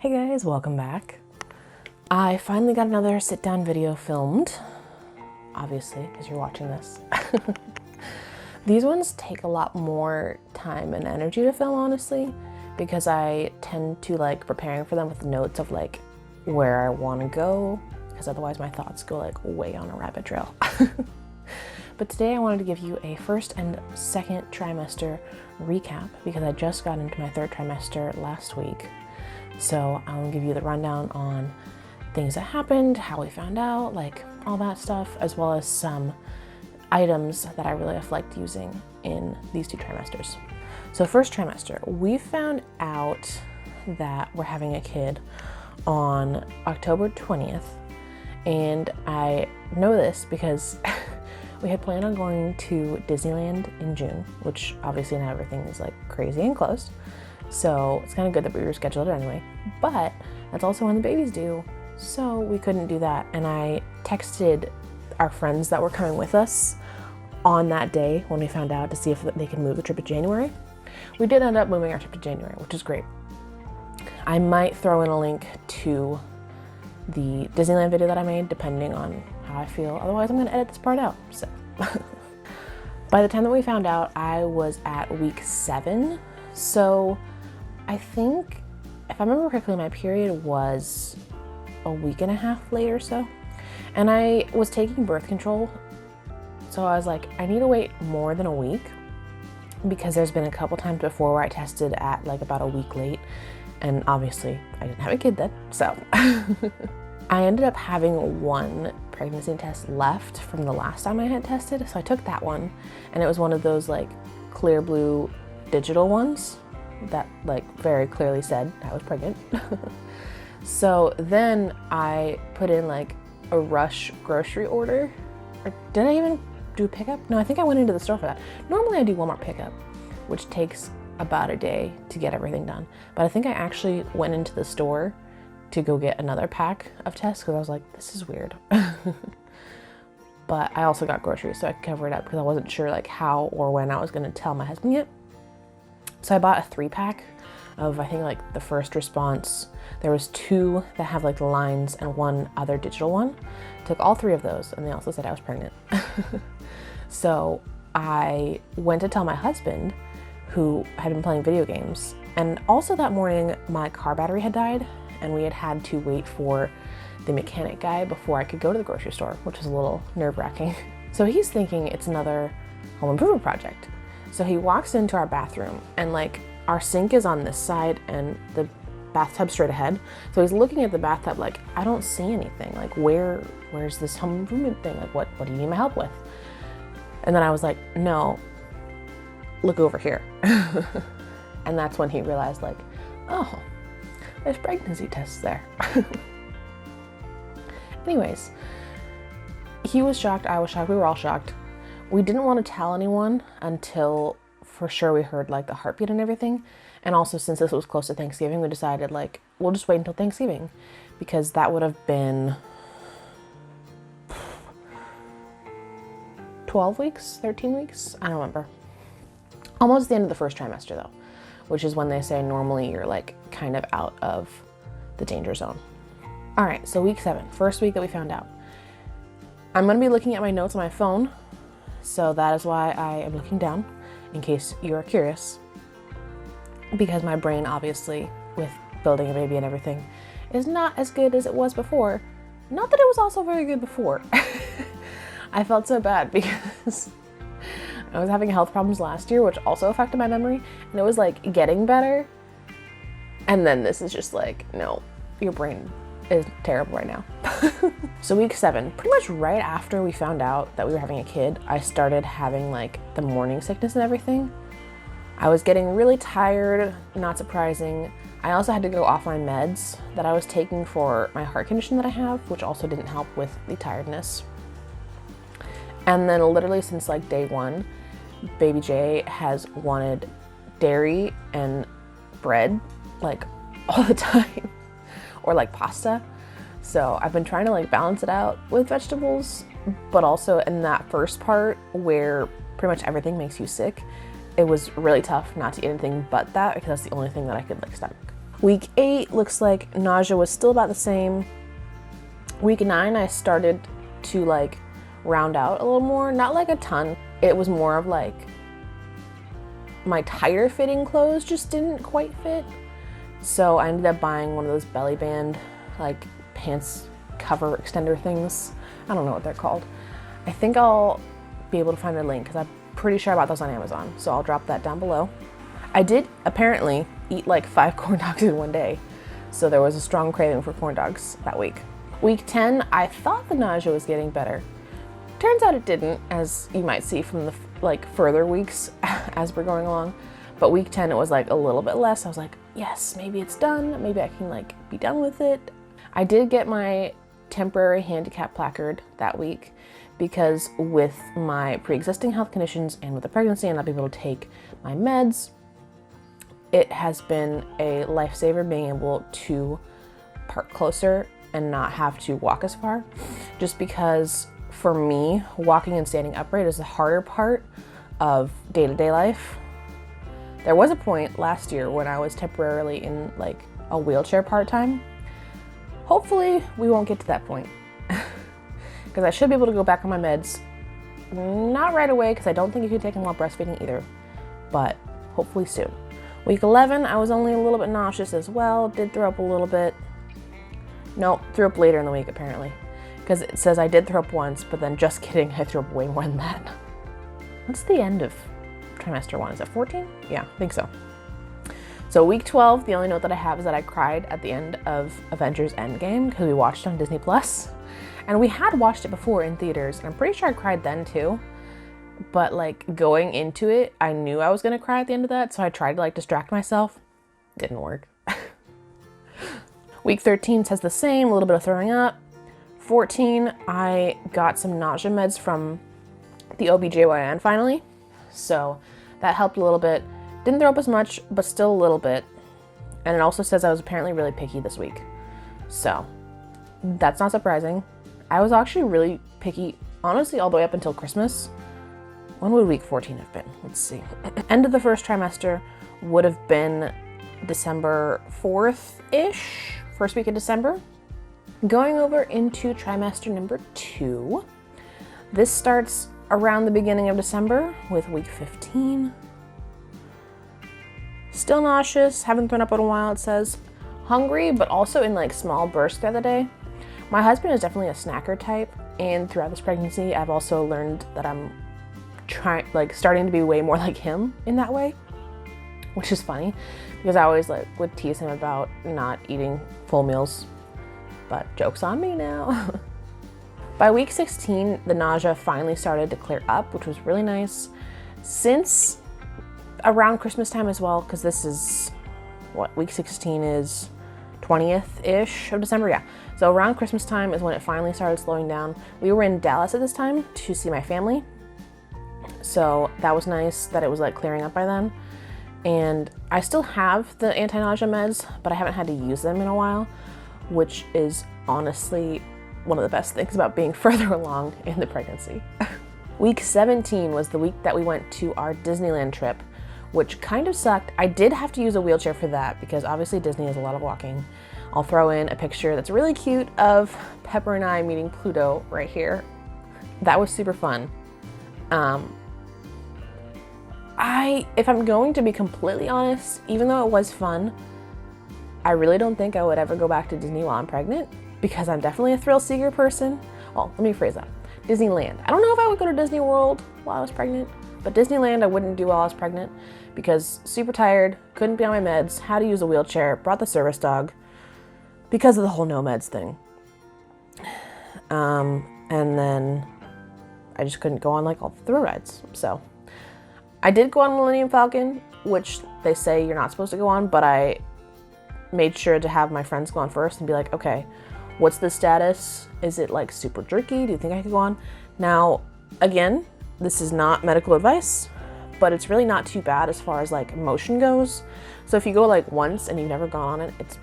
Hey guys, welcome back. I finally got another sit-down video filmed, obviously, because you're watching this. These ones take a lot more time and energy to film, honestly, because I tend to like preparing for them with notes of like where I want to go, because otherwise my thoughts go like way on a rabbit trail. But today I wanted to give you a first and second trimester recap because I just got into my third trimester last week. So I will give you the rundown on things that happened, how we found out, like all that stuff, as well as some items that I really have liked using in these two trimesters. So first trimester, we found out that we're having a kid on October 20th. And I know this because we had planned on going to Disneyland in June, which obviously now everything is like crazy and closed. So it's kind of good that we rescheduled it anyway, but that's also when the baby's due, so we couldn't do that. And I texted our friends that were coming with us on that day when we found out to see if they could move the trip to January. We did end up moving our trip to January, which is great. I might throw in a link to the Disneyland video that I made, depending on how I feel. Otherwise, I'm gonna edit this part out, so. By the time that we found out, I was at week 7, so I think, if I remember correctly, my period was a week and a half late or so. And I was taking birth control, so I was like, I need to wait more than a week because there's been a couple times before where I tested at like about a week late, and obviously I didn't have a kid then, so. I ended up having one pregnancy test left from the last time I had tested, so I took that one, and it was one of those like clear blue digital ones that like very clearly said I was pregnant. So then I put in like a rush grocery order, or did I even do pickup? No, I think I went into the store for that. Normally I do Walmart pickup, which takes about a day to get everything done. But I think I actually went into the store to go get another pack of tests because I was like, this is weird. But I also got groceries so I could cover it up because I wasn't sure like how or when I was going to tell my husband yet. So I bought a 3-pack of, I think, like the first response. There was 2 that have like the lines and 1 other digital one. Took all 3 of those, and they also said I was pregnant. So I went to tell my husband, who had been playing video games. And also that morning, my car battery had died, and we had to wait for the mechanic guy before I could go to the grocery store, which was a little nerve-wracking. So he's thinking it's another home improvement project. So he walks into our bathroom, and like our sink is on this side and the bathtub straight ahead. So he's looking at the bathtub like, I don't see anything. Like where's this home improvement thing? Like what do you need my help with? And then I was like, no, look over here. And that's when he realized like, oh, there's pregnancy tests there. Anyways, he was shocked, I was shocked, we were all shocked. We didn't want to tell anyone until for sure we heard like the heartbeat and everything. And also since this was close to Thanksgiving, we decided like, we'll just wait until Thanksgiving because that would have been 12 weeks, 13 weeks? I don't remember. Almost the end of the first trimester though, which is when they say normally you're like kind of out of the danger zone. All right, so week 7, first week that we found out. I'm gonna be looking at my notes on my phone. So that is why I am looking down, in case you're curious. Because my brain, obviously, with building a baby and everything, is not as good as it was before. Not that it was also very good before. I felt so bad because I was having health problems last year, which also affected my memory. And it was like getting better. And then this is just like, no, your brain is terrible right now. So week 7, pretty much right after we found out that we were having a kid, I started having like the morning sickness and everything. I was getting really tired, not surprising. I also had to go off my meds that I was taking for my heart condition that I have, which also didn't help with the tiredness. And then literally since like day 1, baby J has wanted dairy and bread like all the time. Or like pasta. So I've been trying to like balance it out with vegetables, but also in that first part where pretty much everything makes you sick, it was really tough not to eat anything but that because that's the only thing that I could like stomach. Week 8 looks like nausea was still about the same. Week 9, I started to like round out a little more, not like a ton. It was more of like my tighter fitting clothes just didn't quite fit. So I ended up buying one of those belly band, like pants cover extender things. I don't know what they're called. I think I'll be able to find a link because I'm pretty sure I bought those on Amazon. So I'll drop that down below. I did apparently eat like 5 corn dogs in one day. So there was a strong craving for corn dogs that week. Week 10, I thought the nausea was getting better. Turns out it didn't, as you might see from the like further weeks as we're going along. But week 10, it was like a little bit less. I was like, yes, maybe it's done. Maybe I can like be done with it. I did get my temporary handicap placard that week because with my pre-existing health conditions and with the pregnancy and not being able to take my meds, it has been a lifesaver being able to park closer and not have to walk as far. Just because for me, walking and standing upright is the harder part of day-to-day life. There was a point last year when I was temporarily in like a wheelchair part-time. Hopefully we won't get to that point because I should be able to go back on my meds. Not right away because I don't think you can take them while breastfeeding either, but hopefully soon. Week 11, I was only a little bit nauseous as well. Did throw up a little bit. Nope, threw up later in the week apparently. Because it says I did throw up once, but then just kidding, I threw up way more than that. What's the end of trimester 1? Is it 14? Yeah, I think so. So week 12, the only note that I have is that I cried at the end of Avengers Endgame because we watched it on Disney Plus. And we had watched it before in theaters, and I'm pretty sure I cried then too. But like going into it, I knew I was gonna cry at the end of that, so I tried to like distract myself. Didn't work. Week 13 says the same, a little bit of throwing up. 14, I got some nausea meds from the OBGYN finally. So that helped a little bit. Didn't throw up as much, but still a little bit. And it also says I was apparently really picky this week. So that's not surprising. I was actually really picky, honestly, all the way up until Christmas. When would week 14 have been? Let's see. End of the first trimester would have been December 4th-ish, first week of December. Going over into trimester number 2. This starts around the beginning of December with week 15. Still nauseous, haven't thrown up in a while, it says. Hungry, but also in like small bursts the other day. My husband is definitely a snacker type, and throughout this pregnancy, I've also learned that I'm starting to be way more like him in that way, which is funny because I always like would tease him about not eating full meals, but joke's on me now. By week 16, the nausea finally started to clear up, which was really nice. Since around Christmas time as well, because this is what week 16 is, 20th-ish of December, yeah. So around Christmas time is when it finally started slowing down. We were in Dallas at this time to see my family. So that was nice that it was like clearing up by then. And I still have the anti-nausea meds, but I haven't had to use them in a while, which is honestly one of the best things about being further along in the pregnancy. Week 17 was the week that we went to our Disneyland trip, which kind of sucked. I did have to use a wheelchair for that because obviously Disney is a lot of walking. I'll throw in a picture that's really cute of Pepper and I meeting Pluto right here. That was super fun. If I'm going to be completely honest, even though it was fun, I really don't think I would ever go back to Disney while I'm pregnant because I'm definitely a thrill seeker person. Well, let me phrase that. Disneyland. I don't know if I would go to Disney World while I was pregnant, but Disneyland I wouldn't do while I was pregnant because super tired, couldn't be on my meds, had to use a wheelchair, brought the service dog because of the whole no meds thing. And then I just couldn't go on like all the thrill rides. So I did go on Millennium Falcon, which they say you're not supposed to go on, but I made sure to have my friends go on first and be like, okay, what's the status? Is it like super jerky? Do you think I could go on? Now, again, this is not medical advice, but it's really not too bad as far as like motion goes. So if you go like once and you've never gone on it, it's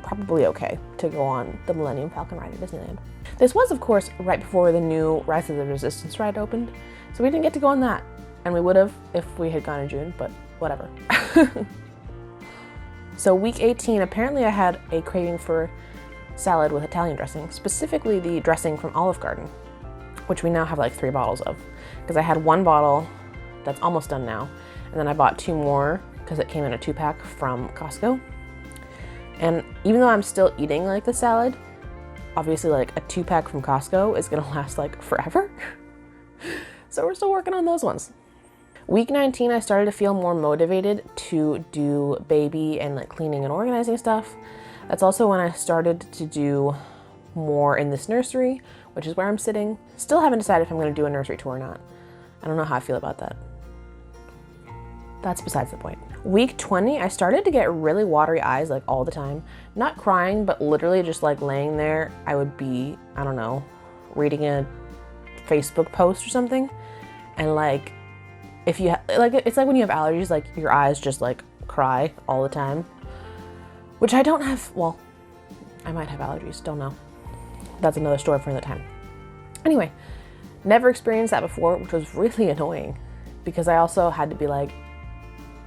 probably okay to go on the Millennium Falcon ride at Disneyland. This was, of course, right before the new Rise of the Resistance ride opened, so we didn't get to go on that. And we would have if we had gone in June, but whatever. So week 18, apparently I had a craving for salad with Italian dressing, specifically the dressing from Olive Garden, which we now have like 3 bottles of, because I had 1 bottle that's almost done now, and then I bought 2 more because it came in a 2-pack from Costco. And even though I'm still eating like the salad, obviously like a 2-pack from Costco is gonna last like forever. So we're still working on those ones. Week 19, I started to feel more motivated to do baby and like cleaning and organizing stuff. That's also when I started to do more in this nursery, which is where I'm sitting. Still haven't decided if I'm gonna do a nursery tour or not. I don't know how I feel about that. That's besides the point. Week 20, I started to get really watery eyes like all the time. Not crying, but literally just like laying there. I would be, I don't know, reading a Facebook post or something. And like, if you, like, it's like when you have allergies, like your eyes just like cry all the time. Which I don't have, well, I might have allergies, don't know. That's another story for another time. Anyway, never experienced that before, which was really annoying because I also had to be like,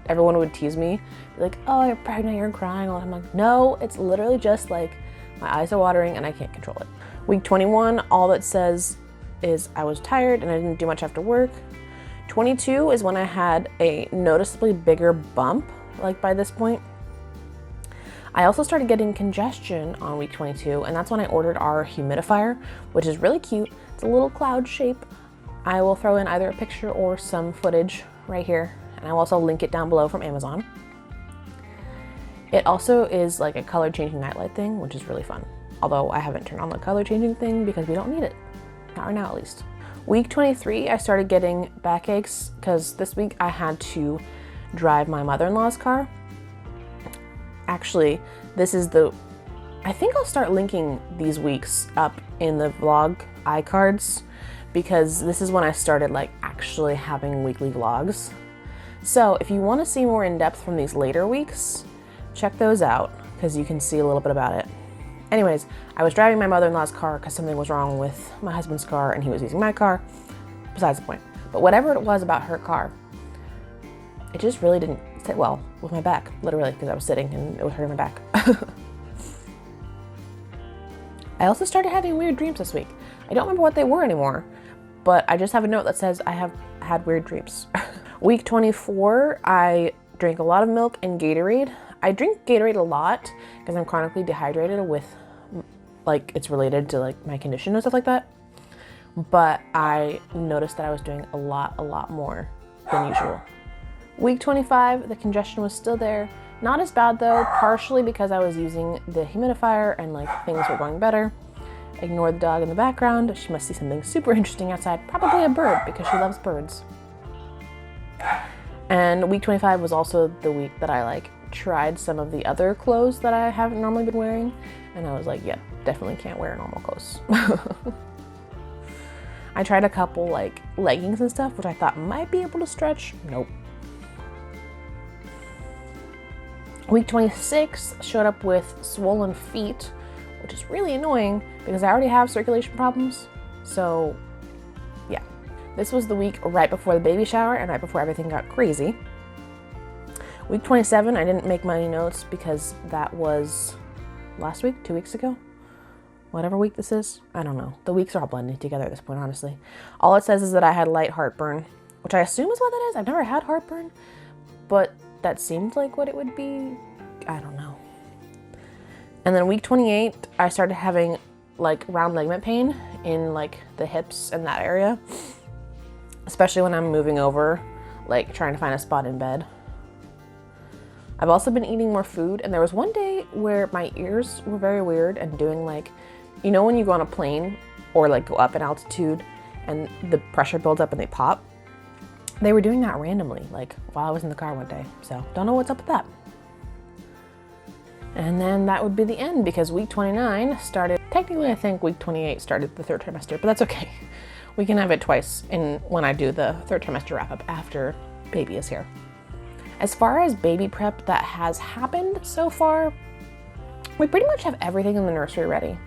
everyone would tease me, be like, oh, you're pregnant, you're crying. I'm like, no, it's literally just like my eyes are watering and I can't control it. Week 21, all that says is I was tired and I didn't do much after work. 22 is when I had a noticeably bigger bump, like by this point. I also started getting congestion on week 22, and that's when I ordered our humidifier, which is really cute. It's a little cloud shape. I will throw in either a picture or some footage right here, and I will also link it down below from Amazon. It also is like a color changing nightlight thing, which is really fun. Although I haven't turned on the color changing thing because we don't need it. Not right now, at least. Week 23, I started getting backaches because this week I had to drive my mother-in-law's car. Actually, this is I think I'll start linking these weeks up in the vlog iCards because this is when I started like actually having weekly vlogs. So if you want to see more in depth from these later weeks, check those out because you can see a little bit about it. Anyways, I was driving my mother-in-law's car because something was wrong with my husband's car and he was using my car. Besides the point. But whatever it was about her car, it just really didn't sit well with my back, literally, because I was sitting and it was hurting my back. I also started having weird dreams this week. I don't remember what they were anymore, but I just have a note that says I have had weird dreams. Week 24, I drank a lot of milk and Gatorade. I drink Gatorade a lot because I'm chronically dehydrated with, like, it's related to like my condition and stuff like that. But I noticed that I was doing a lot more than usual. Week 25, the congestion was still there. Not as bad though, partially because I was using the humidifier and like things were going better. Ignore the dog in the background. She must see something super interesting outside, probably a bird because she loves birds. And week 25 was also the week that I like tried some of the other clothes that I haven't normally been wearing. And I was like, yep, definitely can't wear normal clothes. I tried a couple like leggings and stuff, which I thought might be able to stretch. Nope. Week 26 showed up with swollen feet, which is really annoying because I already have circulation problems. So yeah, this was the week right before the baby shower and right before everything got crazy. Week 27, I didn't make my notes because that was last week, 2 weeks ago. Whatever week this is, I don't know. The weeks are all blending together at this point, honestly. All it says is that I had light heartburn, which I assume is what that is. I've never had heartburn, but that seemed like what it would be. I don't know. And then week 28, I started having like round ligament pain in like the hips and that area, especially when I'm moving over, like trying to find a spot in bed. I've also been eating more food, and there was one day where my ears were very weird and doing like, you know when you go on a plane or like go up in altitude and the pressure builds up and they pop? They were doing that randomly, like while I was in the car one day. So don't know what's up with that. And then that would be the end because week 29 started, technically I think week 28 started the 3rd trimester, but that's okay. We can have it twice when I do the 3rd trimester wrap up after baby is here. As far as baby prep that has happened so far, we pretty much have everything in the nursery ready.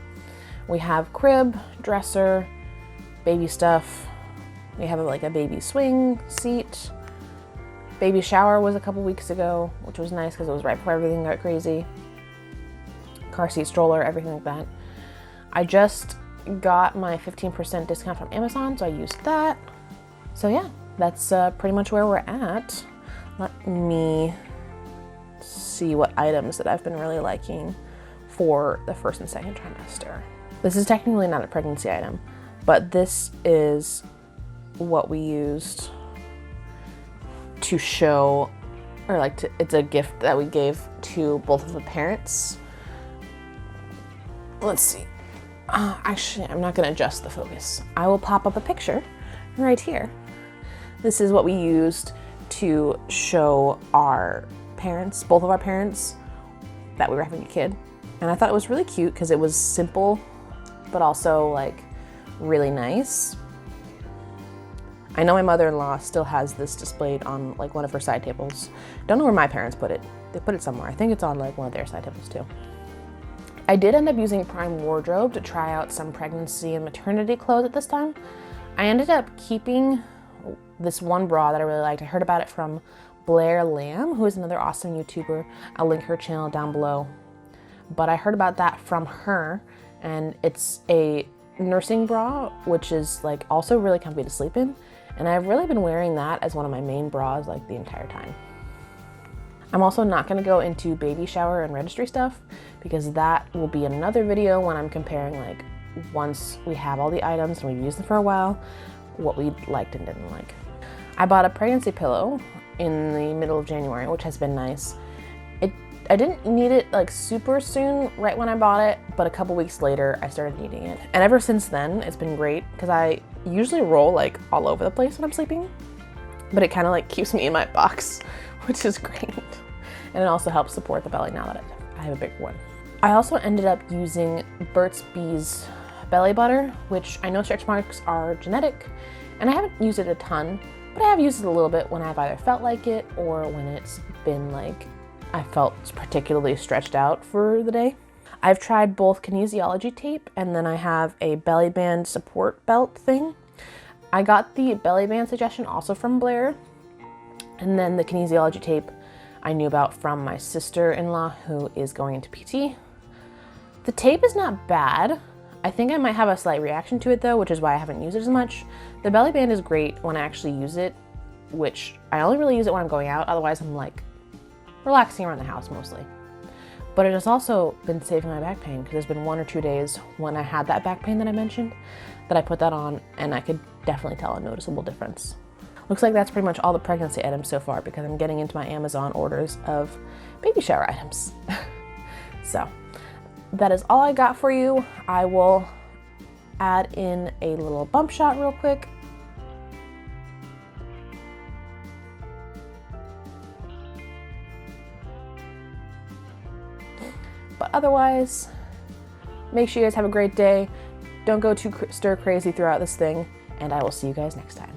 We have crib, dresser, baby stuff. We have like a baby swing seat, Baby shower was a couple weeks ago, which was nice because it was right before everything got crazy. Car seat, stroller, everything like that. I just got my 15% discount from Amazon, so I used that. So yeah, that's pretty much where we're at. Let me see what items that I've been really liking for the first and second trimester. This is technically not a pregnancy item, but this is what we used to show, or like to, it's a gift that we gave to both of the parents. Let's see. Actually, I'm not gonna adjust the focus. I will pop up a picture right here. This is what we used to show our parents, both of our parents, that we were having a kid. And I thought it was really cute because it was simple, but also like really nice. I know my mother-in-law still has this displayed on like one of her side tables. Don't know where my parents put it. They put it somewhere. I think it's on like one of their side tables too. I did end up using Prime Wardrobe to try out some pregnancy and maternity clothes at this time. I ended up keeping this one bra that I really liked. I heard about it from Blair Lamb, who is another awesome YouTuber. I'll link her channel down below. But I heard about that from her, and it's a nursing bra, which is like also really comfy to sleep in. And I've really been wearing that as one of my main bras like the entire time. I'm also not gonna go into baby shower and registry stuff because that will be another video when I'm comparing, like, once we have all the items and we've used them for a while, what we liked and didn't like. I bought a pregnancy pillow in the middle of January, which has been nice. I didn't need it like super soon right when I bought it, but a couple weeks later I started needing it. And ever since then, it's been great because I usually roll like all over the place when I'm sleeping, but it kind of like keeps me in my box, which is great. And it also helps support the belly now that I have a bigger one. I also ended up using Burt's Bees belly butter, which I know stretch marks are genetic, and I haven't used it a ton, but I have used it a little bit when I've either felt like it or when it's been like I felt particularly stretched out for the day. I've tried both kinesiology tape, and then I have a belly band support belt thing. I got the belly band suggestion also from Blair, and then the kinesiology tape I knew about from my sister-in-law who is going into PT. The tape is not bad. I think I might have a slight reaction to it though, which is why I haven't used it as much. The belly band is great when I actually use it, which I only really use it when I'm going out. Otherwise I'm like relaxing around the house mostly. But it has also been saving my back pain because there's been 1 or 2 days when I had that back pain that I mentioned that I put that on, and I could definitely tell a noticeable difference. Looks like that's pretty much all the pregnancy items so far because I'm getting into my Amazon orders of baby shower items. So that is all I got for you. I will add in a little bump shot real quick. But otherwise, make sure you guys have a great day. Don't go too stir crazy throughout this thing, and I will see you guys next time.